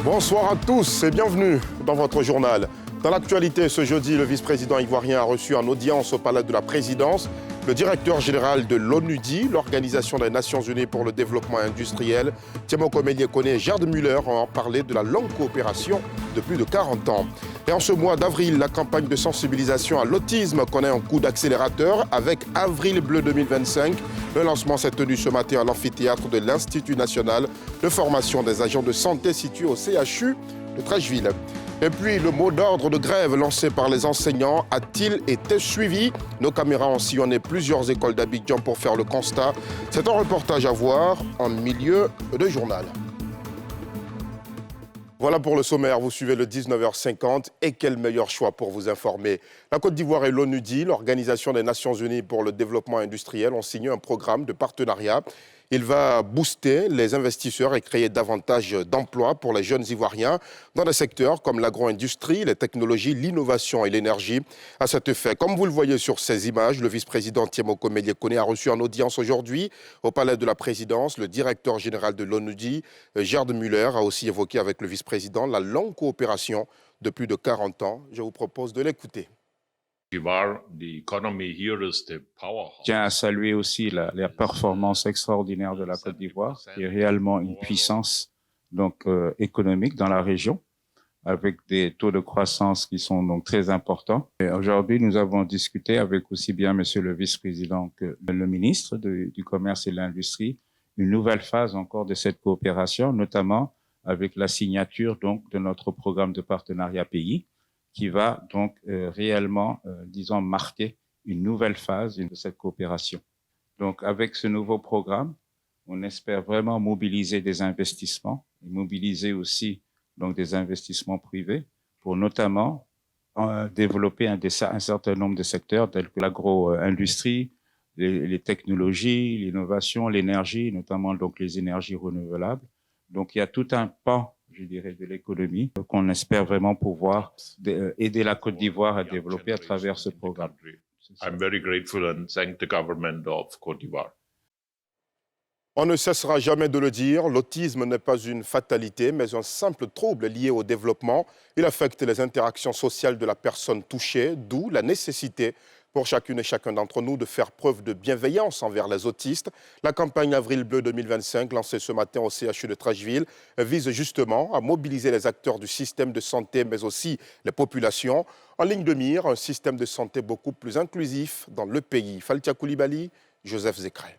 Bonsoir à tous et bienvenue dans votre journal. Dans l'actualité, ce jeudi, le vice-président ivoirien a reçu en audience au Palais de la Présidence le directeur général de l'ONUDI, l'Organisation des Nations Unies pour le développement industriel. Tiemoko Menyekone et Gerd Müller ont parlé de la longue coopération de plus de 40 ans. Et en ce mois d'avril, la campagne de sensibilisation à l'autisme connaît un coup d'accélérateur avec Avril Bleu 2025. Le lancement s'est tenu ce matin à l'amphithéâtre de l'Institut national de formation des agents de santé situé au CHU de Treichville. Et puis, le mot d'ordre de grève lancé par les enseignants a-t-il été suivi? Nos caméras ont sillonné plusieurs écoles d'Abidjan pour faire le constat. C'est un reportage à voir en milieu de journal. Voilà pour le sommaire, vous suivez le 19h50 et quel meilleur choix pour vous informer. La Côte d'Ivoire et l'ONUDI, l'Organisation des Nations Unies pour le développement industriel, ont signé un programme de partenariat. Il va booster les investisseurs et créer davantage d'emplois pour les jeunes Ivoiriens dans des secteurs comme l'agro-industrie, les technologies, l'innovation et l'énergie. À cet effet, comme vous le voyez sur ces images, le vice-président Tiemoko Menyekone a reçu en audience aujourd'hui au Palais de la Présidence. Le directeur général de l'ONUDI, Gerd Müller, a aussi évoqué avec le vice-président la longue coopération de plus de 40 ans. Je vous propose de l'écouter. Je tiens à saluer aussi la performance extraordinaire de la Côte d'Ivoire, qui est réellement une puissance économique dans la région, avec des taux de croissance qui sont donc très importants. Et aujourd'hui, nous avons discuté avec aussi bien Monsieur le vice-président que le ministre du Commerce et de l'Industrie, une nouvelle phase encore de cette coopération, notamment avec la signature donc de notre programme de partenariat pays, qui va donc réellement, marquer une nouvelle phase de cette coopération. Donc, avec ce nouveau programme, on espère vraiment mobiliser des investissements, et mobiliser aussi donc des investissements privés pour notamment développer un certain nombre de secteurs tels que l'agro-industrie, les technologies, l'innovation, l'énergie, notamment donc les énergies renouvelables. Donc, il y a tout un pan, je dirais, de l'économie qu'on espère vraiment pouvoir aider la Côte d'Ivoire à développer à travers ce programme. I'm very grateful and thank the government of Côte d'Ivoire. On ne cessera jamais de le dire, l'autisme n'est pas une fatalité, mais un simple trouble lié au développement. Il affecte les interactions sociales de la personne touchée, d'où la nécessité pour chacune et chacun d'entre nous de faire preuve de bienveillance envers les autistes. La campagne Avril Bleu 2025, lancée ce matin au CHU de Treichville, vise justement à mobiliser les acteurs du système de santé, mais aussi les populations. En ligne de mire, un système de santé beaucoup plus inclusif dans le pays. Faltia Koulibaly, Joseph Zekray.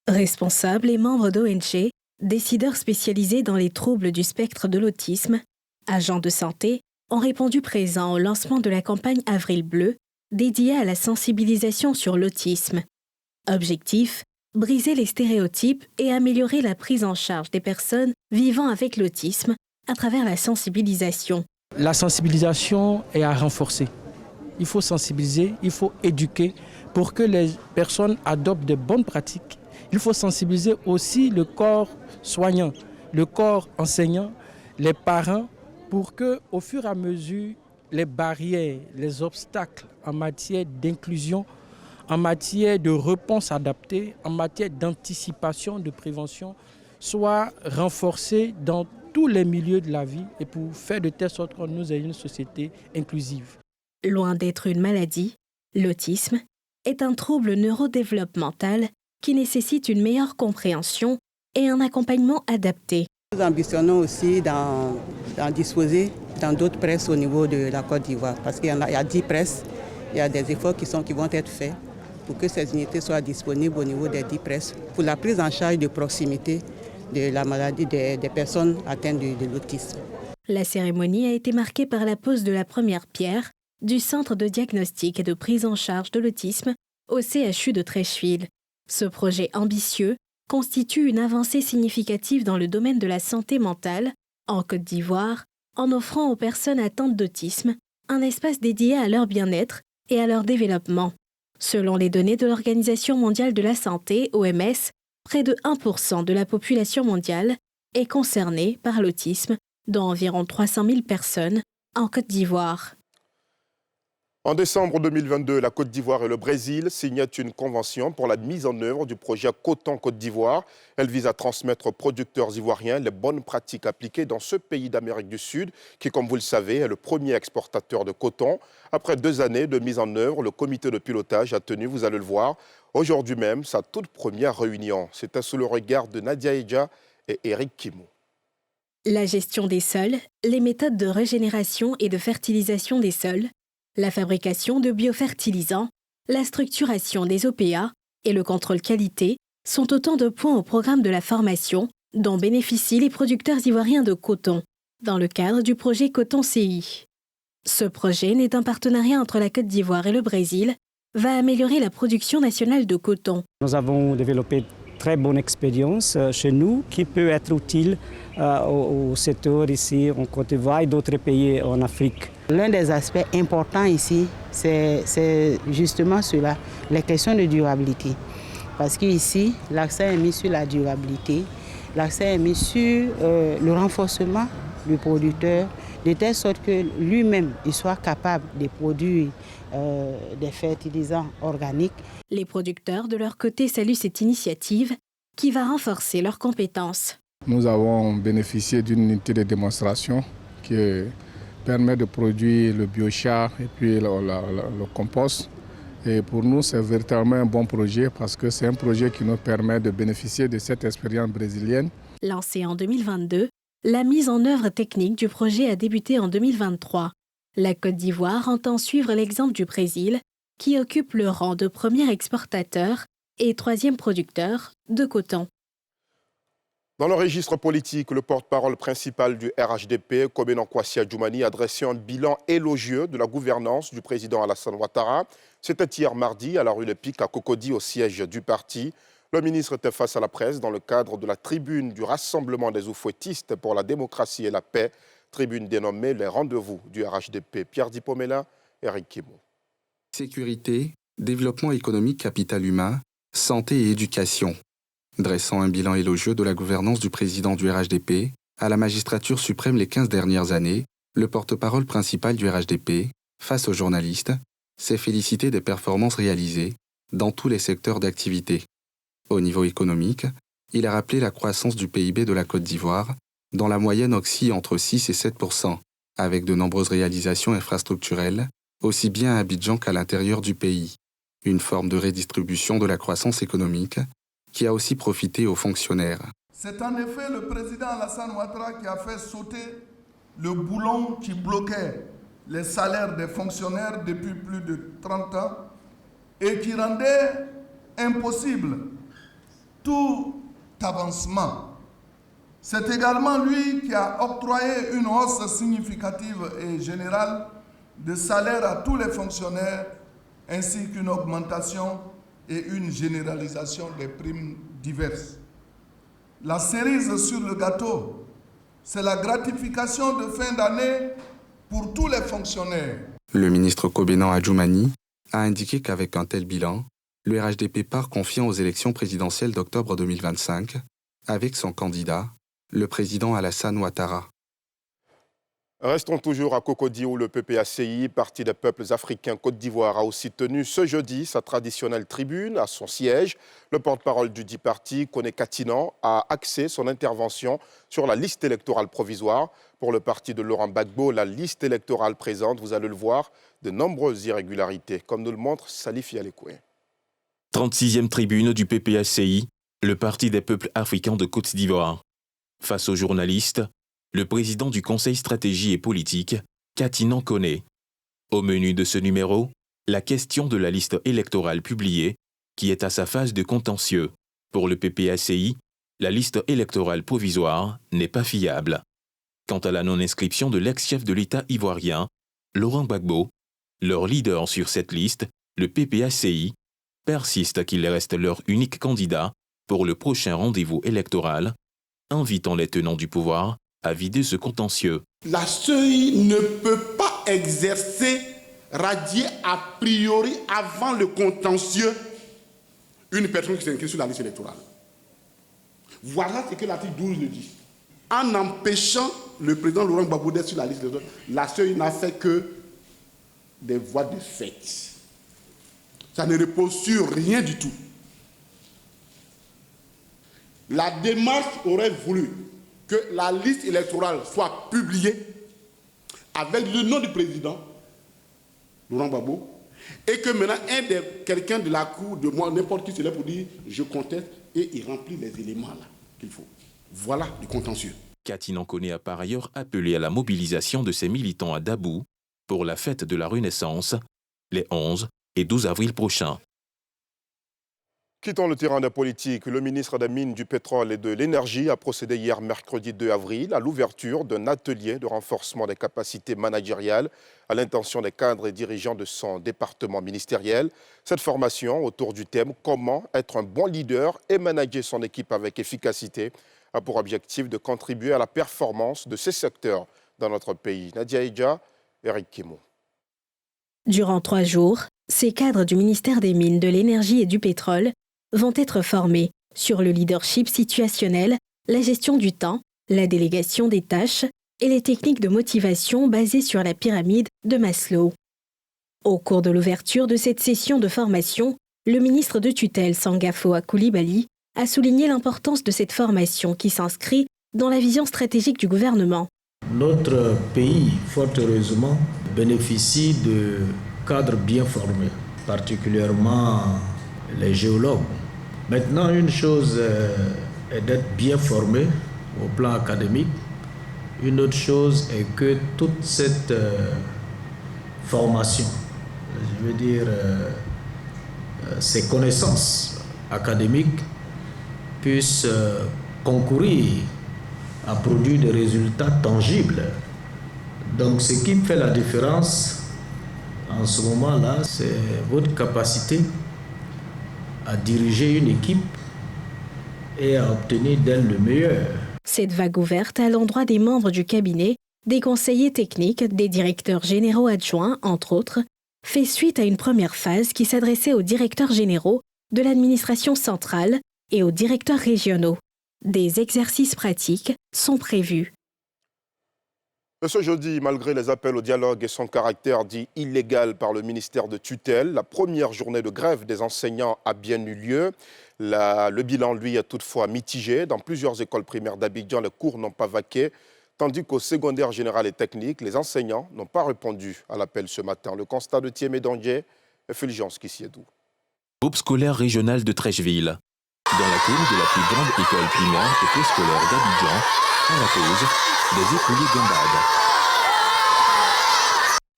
Responsables et membres d'ONG, décideurs spécialisés dans les troubles du spectre de l'autisme, agents de santé, ont répondu présents au lancement de la campagne Avril Bleu, dédiée à la sensibilisation sur l'autisme. Objectif, briser les stéréotypes et améliorer la prise en charge des personnes vivant avec l'autisme à travers la sensibilisation. La sensibilisation est à renforcer. Il faut sensibiliser, il faut éduquer pour que les personnes adoptent de bonnes pratiques. Il faut sensibiliser aussi le corps soignant, le corps enseignant, les parents, pour que, au fur et à mesure, les barrières, les obstacles en matière d'inclusion, en matière de réponse adaptée, en matière d'anticipation, de prévention, soient renforcés dans tous les milieux de la vie et pour faire de telle sorte que nous ayons une société inclusive. Loin d'être une maladie, l'autisme est un trouble neurodéveloppemental qui nécessite une meilleure compréhension et un accompagnement adapté. Nous ambitionnons aussi d'en disposer dans d'autres presses au niveau de la Côte d'Ivoire, parce qu'il y a 10 presses, il y a des efforts qui vont être faits pour que ces unités soient disponibles au niveau des 10 presses pour la prise en charge de proximité de la maladie des personnes atteintes de l'autisme. La cérémonie a été marquée par la pose de la première pierre du Centre de diagnostic et de prise en charge de l'autisme au CHU de Treichville. Ce projet ambitieux constitue une avancée significative dans le domaine de la santé mentale en Côte d'Ivoire, en offrant aux personnes atteintes d'autisme un espace dédié à leur bien-être et à leur développement. Selon les données de l'Organisation mondiale de la santé, OMS, près de 1% de la population mondiale est concernée par l'autisme, dont environ 300 000 personnes en Côte d'Ivoire. En décembre 2022, la Côte d'Ivoire et le Brésil signaient une convention pour la mise en œuvre du projet Coton Côte d'Ivoire. Elle vise à transmettre aux producteurs ivoiriens les bonnes pratiques appliquées dans ce pays d'Amérique du Sud, qui, comme vous le savez, est le premier exportateur de coton. Après 2 années de mise en œuvre, le comité de pilotage a tenu, vous allez le voir, aujourd'hui même, sa toute première réunion. C'était sous le regard de Nadia Eja et Eric Kimou. La gestion des sols, les méthodes de régénération et de fertilisation des sols, la fabrication de biofertilisants, la structuration des OPA et le contrôle qualité sont autant de points au programme de la formation dont bénéficient les producteurs ivoiriens de coton dans le cadre du projet Coton CI. Ce projet, né d'un partenariat entre la Côte d'Ivoire et le Brésil, va améliorer la production nationale de coton. Nous avons développé très bonne expérience chez nous qui peut être utile au secteur ici en Côte d'Ivoire et d'autres pays en Afrique. L'un des aspects importants ici, c'est justement cela, les questions de durabilité. Parce qu'ici, l'accent est mis sur la durabilité, l'accent est mis sur le renforcement du producteur, de telle sorte que lui-même il soit capable de produire des fertilisants organiques. Les producteurs, de leur côté, saluent cette initiative qui va renforcer leurs compétences. Nous avons bénéficié d'une unité de démonstration qui permet de produire le biochar et puis le compost. Et pour nous, c'est véritablement un bon projet parce que c'est un projet qui nous permet de bénéficier de cette expérience brésilienne. Lancée en 2022, la mise en œuvre technique du projet a débuté en 2023. La Côte d'Ivoire entend suivre l'exemple du Brésil, qui occupe le rang de premier exportateur et 3e producteur de coton. Dans le registre politique, le porte-parole principal du RHDP, Kobena Kwasi Adjoumani, a dressé un bilan élogieux de la gouvernance du président Alassane Ouattara. C'était hier mardi à la rue Le Pic à Cocody, au siège du parti. Le ministre était face à la presse dans le cadre de la tribune du Rassemblement des oufouettistes pour la démocratie et la paix, tribune dénommée les rendez-vous du RHDP. Pierre Dipomela, Eric Kimou. Sécurité, développement économique, capital humain, santé et éducation. Dressant un bilan élogieux de la gouvernance du président du RHDP à la magistrature suprême les 15 dernières années, le porte-parole principal du RHDP, face aux journalistes, s'est félicité des performances réalisées dans tous les secteurs d'activité. Au niveau économique, il a rappelé la croissance du PIB de la Côte d'Ivoire, dont la moyenne oscille entre 6 et 7%, avec de nombreuses réalisations infrastructurelles, aussi bien à Abidjan qu'à l'intérieur du pays. Une forme de redistribution de la croissance économique qui a aussi profité aux fonctionnaires. C'est en effet le président Alassane Ouattara qui a fait sauter le boulon qui bloquait les salaires des fonctionnaires depuis plus de 30 ans et qui rendait impossible tout avancement. C'est également lui qui a octroyé une hausse significative et générale de salaire à tous les fonctionnaires, ainsi qu'une augmentation et une généralisation des primes diverses. La cerise sur le gâteau, c'est la gratification de fin d'année pour tous les fonctionnaires. Le ministre Kobena Adjoumani a indiqué qu'avec un tel bilan, le RHDP part confiant aux élections présidentielles d'octobre 2025 avec son candidat, le président Alassane Ouattara. Restons toujours à Cocody où le PPACI, Parti des peuples africains Côte d'Ivoire, a aussi tenu ce jeudi sa traditionnelle tribune à son siège. Le porte-parole du dit parti, Koné Katinan, a axé son intervention sur la liste électorale provisoire. Pour le parti de Laurent Gbagbo, la liste électorale présente, vous allez le voir, de nombreuses irrégularités, comme nous le montre Salif Yalekoué. 36e tribune du PPACI, le Parti des peuples africains de Côte d'Ivoire. Face aux journalistes, le président du Conseil stratégie et politique, Katinan Koné. Au menu de ce numéro, la question de la liste électorale publiée, qui est à sa phase de contentieux. Pour le PPACI, la liste électorale provisoire n'est pas fiable. Quant à la non-inscription de l'ex-chef de l'État ivoirien, Laurent Gbagbo, leur leader sur cette liste, le PPACI, persiste qu'il reste leur unique candidat pour le prochain rendez-vous électoral, invitant les tenants du pouvoir à vider ce contentieux. La CEI ne peut pas exercer, radier a priori avant le contentieux une personne qui s'inscrit sur la liste électorale. Voilà ce que l'article 12 le dit. En empêchant le président Laurent Gbagbo d'être sur la liste électorale, la CEI n'a fait que des voies de fait. Ça ne repose sur rien du tout. La démarche aurait voulu que la liste électorale soit publiée avec le nom du président, Laurent Gbagbo, et que maintenant quelqu'un de la cour, de moi, n'importe qui se lève pour dire je conteste et il remplit les éléments là qu'il faut. Voilà du contentieux. Cathy Nankoné a par ailleurs appelé à la mobilisation de ses militants à Dabou pour la fête de la Renaissance les 11 et 12 avril prochains. Quittant le terrain de la politique, le ministre des Mines, du Pétrole et de l'Énergie a procédé hier mercredi 2 avril à l'ouverture d'un atelier de renforcement des capacités managériales à l'intention des cadres et dirigeants de son département ministériel. Cette formation autour du thème « Comment être un bon leader et manager son équipe avec efficacité » a pour objectif de contribuer à la performance de ces secteurs dans notre pays. Nadia Eja, Eric Kimo. Durant 3 jours, ces cadres du ministère des Mines, de l'Énergie et du Pétrole vont être formés sur le leadership situationnel, la gestion du temps, la délégation des tâches et les techniques de motivation basées sur la pyramide de Maslow. Au cours de l'ouverture de cette session de formation, le ministre de tutelle Sangafoa Coulibaly a souligné l'importance de cette formation qui s'inscrit dans la vision stratégique du gouvernement. Notre pays, fort heureusement, bénéficie de cadres bien formés, particulièrement les géologues. Maintenant, une chose est d'être bien formé au plan académique. Une autre chose est que toute cette formation, je veux dire ces connaissances académiques puissent concourir à produire des résultats tangibles. Donc ce qui fait la différence en ce moment-là, c'est votre capacité à diriger une équipe et à obtenir d'elle le meilleur. Cette vague ouverte à l'endroit des membres du cabinet, des conseillers techniques, des directeurs généraux adjoints, entre autres, fait suite à une première phase qui s'adressait aux directeurs généraux de l'administration centrale et aux directeurs régionaux. Des exercices pratiques sont prévus. Ce jeudi, malgré les appels au dialogue et son caractère dit illégal par le ministère de tutelle, la première journée de grève des enseignants a bien eu lieu. Le bilan, lui, est toutefois mitigé. Dans plusieurs écoles primaires d'Abidjan, les cours n'ont pas vaqué, tandis qu'au secondaire général et technique, les enseignants n'ont pas répondu à l'appel ce matin. Le constat de Thiemé Dangé et Fulgence Kissiedou. Groupe scolaire régional de Trècheville. Dans la cour de la plus grande école primaire et préscolaire d'Abidjan, à la pause, des écoliers gambades.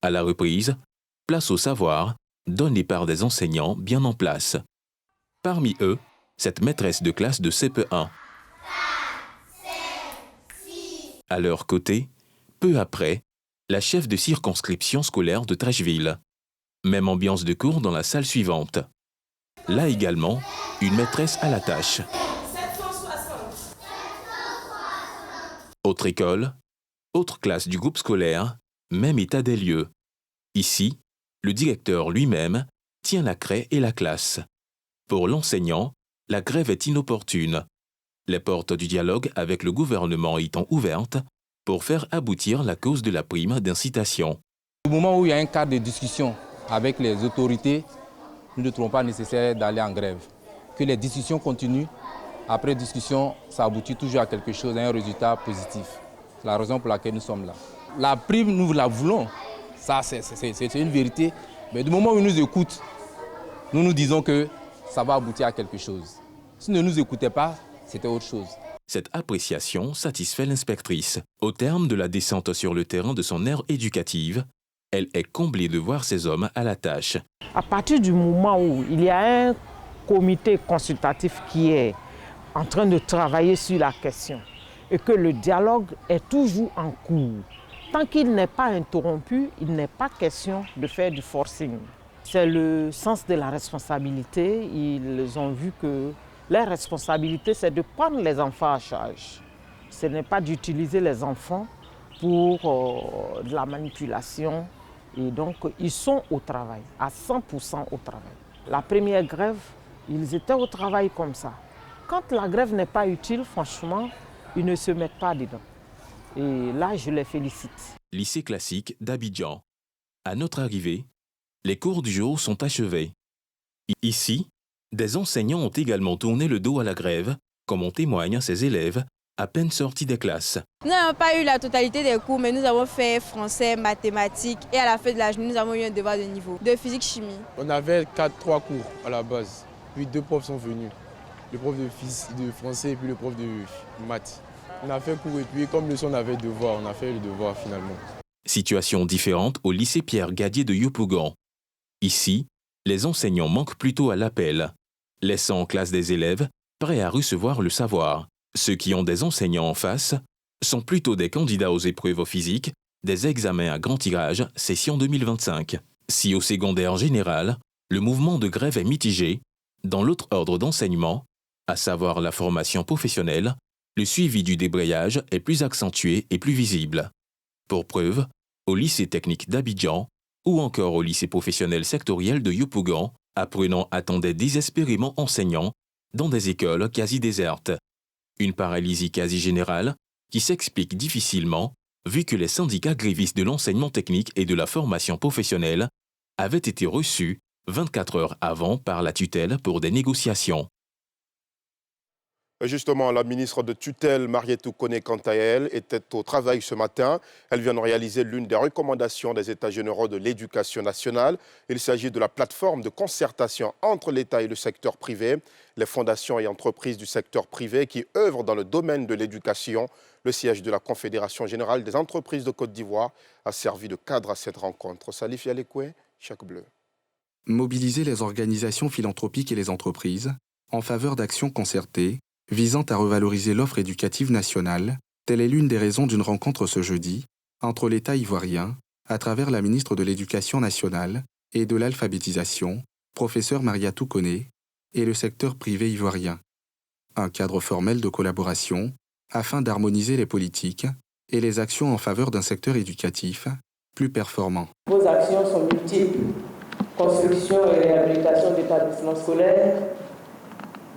À la reprise, place au savoir, donné par des enseignants bien en place. Parmi eux, cette maîtresse de classe de CP1. À leur côté, peu après, la chef de circonscription scolaire de Trècheville. Même ambiance de cours dans la salle suivante. Là également, une maîtresse à la tâche. Autre école, autre classe du groupe scolaire, même état des lieux. Ici, le directeur lui-même tient la craie et la classe. Pour l'enseignant, la grève est inopportune. Les portes du dialogue avec le gouvernement étant ouvertes pour faire aboutir la cause de la prime d'incitation. Au moment où il y a un cadre de discussion avec les autorités, nous ne trouvons pas nécessaire d'aller en grève. Que les discussions continuent. Après discussion, ça aboutit toujours à quelque chose, à un résultat positif. C'est la raison pour laquelle nous sommes là. La prime, nous la voulons. Ça, c'est une vérité. Mais du moment où ils nous écoutent, nous nous disons que ça va aboutir à quelque chose. S'ils ne nous écoutaient pas, c'était autre chose. Cette appréciation satisfait l'inspectrice. Au terme de la descente sur le terrain de son aire éducative, elle est comblée de voir ces hommes à la tâche. À partir du moment où il y a un comité consultatif qui est en train de travailler sur la question et que le dialogue est toujours en cours, tant qu'il n'est pas interrompu, il n'est pas question de faire du forcing. C'est le sens de la responsabilité. Ils ont vu que leur responsabilité, c'est de prendre les enfants à charge. Ce n'est pas d'utiliser les enfants pour de la manipulation. Et donc, ils sont au travail, à 100% au travail. La première grève, ils étaient au travail comme ça. Quand la grève n'est pas utile, franchement, ils ne se mettent pas dedans. Et là, je les félicite. Lycée classique d'Abidjan. À notre arrivée, les cours du jour sont achevés. Ici, des enseignants ont également tourné le dos à la grève, comme en témoignent ces élèves à peine sortis des classes. Nous n'avons pas eu la totalité des cours, mais nous avons fait français, mathématiques et à la fin de la journée, nous avons eu un devoir de niveau de physique-chimie. On avait 3 cours à la base, puis 2 profs sont venus. Le prof de français et puis le prof de maths. On a fait cours et puis comme leçon on avait devoir, on a fait le devoir finalement. Situation différente au lycée Pierre Gadier de Yopougon. Ici, les enseignants manquent plutôt à l'appel, laissant en classe des élèves prêts à recevoir le savoir. Ceux qui ont des enseignants en face sont plutôt des candidats aux épreuves physiques, des examens à grand tirage, session 2025. Si au secondaire général, le mouvement de grève est mitigé, dans l'autre ordre d'enseignement, à savoir la formation professionnelle, le suivi du débrayage est plus accentué et plus visible. Pour preuve, au lycée technique d'Abidjan ou encore au lycée professionnel sectoriel de Yopougon, apprenants attendaient désespérément enseignants dans des écoles quasi désertes. Une paralysie quasi générale qui s'explique difficilement vu que les syndicats grévistes de l'enseignement technique et de la formation professionnelle avaient été reçus 24 heures avant par la tutelle pour des négociations. Justement, la ministre de tutelle, Marietou Koné, quant à elle, était au travail ce matin. Elle vient de réaliser l'une des recommandations des États généraux de l'éducation nationale. Il s'agit de la plateforme de concertation entre l'État et le secteur privé, les fondations et entreprises du secteur privé qui œuvrent dans le domaine de l'éducation. Le siège de la Confédération générale des entreprises de Côte d'Ivoire a servi de cadre à cette rencontre. Salif Yalekwe, Chaque Bleu. Mobiliser les organisations philanthropiques et les entreprises en faveur d'actions concertées visant à revaloriser l'offre éducative nationale, telle est l'une des raisons d'une rencontre ce jeudi entre l'État ivoirien, à travers la ministre de l'Éducation nationale et de l'alphabétisation, professeure Marietou Koné, et le secteur privé ivoirien. Un cadre formel de collaboration afin d'harmoniser les politiques et les actions en faveur d'un secteur éducatif plus performant. Vos actions sont multiples. Construction et réhabilitation d'établissements scolaires,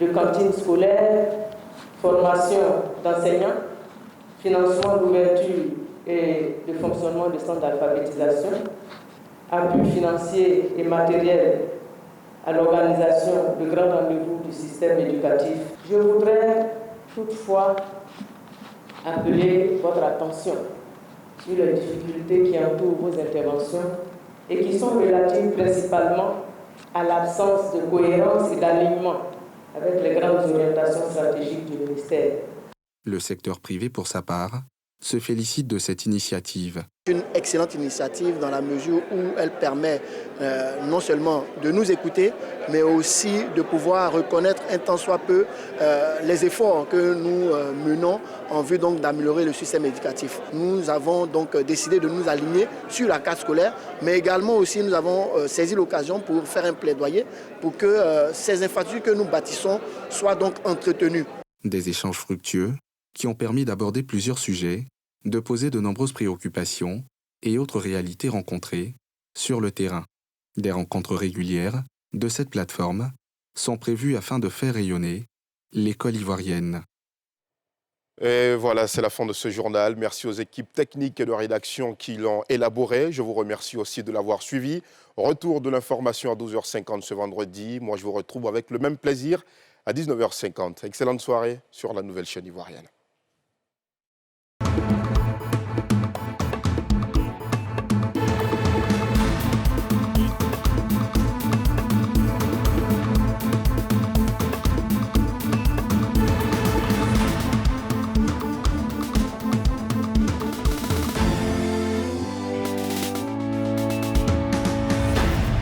de cantines scolaires, formation d'enseignants, financement d'ouverture et de fonctionnement de centres d'alphabétisation, appui financier et matériel à l'organisation de grands rendez-vous du système éducatif. Je voudrais toutefois appeler votre attention sur les difficultés qui entourent vos interventions et qui sont relatives principalement à l'absence de cohérence et d'alignement avec les grandes orientations stratégiques du ministère. Le secteur privé, pour sa part, se félicite de cette initiative. Une excellente initiative dans la mesure où elle permet non seulement de nous écouter, mais aussi de pouvoir reconnaître un tant soit peu les efforts que nous menons en vue donc d'améliorer le système éducatif. Nous avons donc décidé de nous aligner sur la carte scolaire, mais également aussi nous avons saisi l'occasion pour faire un plaidoyer pour que ces infrastructures que nous bâtissons soient donc entretenues. Des échanges fructueux qui ont permis d'aborder plusieurs sujets, de poser de nombreuses préoccupations et autres réalités rencontrées sur le terrain. Des rencontres régulières de cette plateforme sont prévues afin de faire rayonner l'école ivoirienne. Et voilà, c'est la fin de ce journal. Merci aux équipes techniques et de rédaction qui l'ont élaboré. Je vous remercie aussi de l'avoir suivi. Retour de l'information à 12h50 ce vendredi. Moi, je vous retrouve avec le même plaisir à 19h50. Excellente soirée sur la nouvelle chaîne ivoirienne.